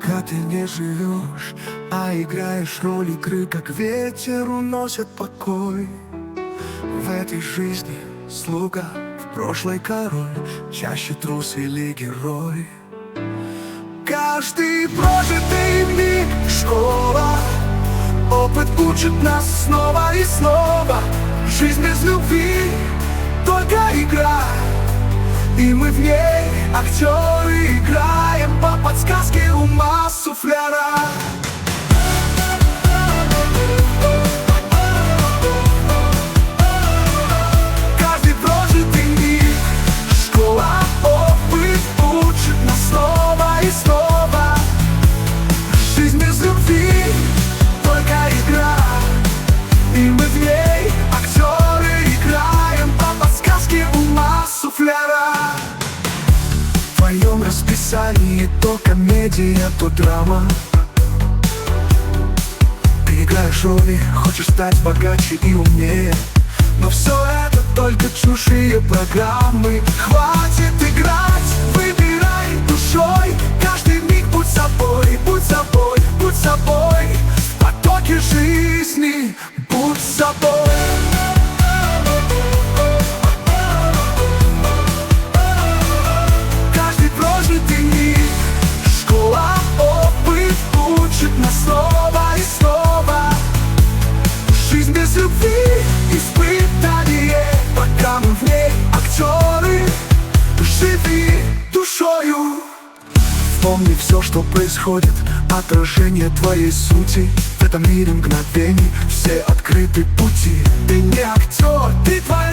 Пока ты не живешь, а играешь роль игры, как ветер уносит покой. В этой жизни слуга, в прошлой король, чаще трус или герой. Каждый прожитый миг — школа, опыт учит нас снова и снова. Жизнь без любви — только игра, и мы в ней актеры, играем по подсказке ума суфляра. Каждый прожитый миг — школа, опыт учит нас снова и снова. Жизнь без любви — только игра, и мы в ней актеры, играем по подсказке ума суфляра. В твоем расписании то комедия, то драма. Ты играешь роли, хочешь стать богаче и умнее, но все это только чужие программы. Хватит играть, выбирай душой. Каждый миг будь собой, будь собой, будь собой. В потоке жизни будь собой. Каждый прожитый миг — школа, опыт учит нас снова и снова. Жизнь без любви — испытание, пока мы в ней актеры, живи душою. Вспомни все, что происходит, отражение твоей сути. В этом мире мгновений все открыты пути. Ты не актер, ты твоя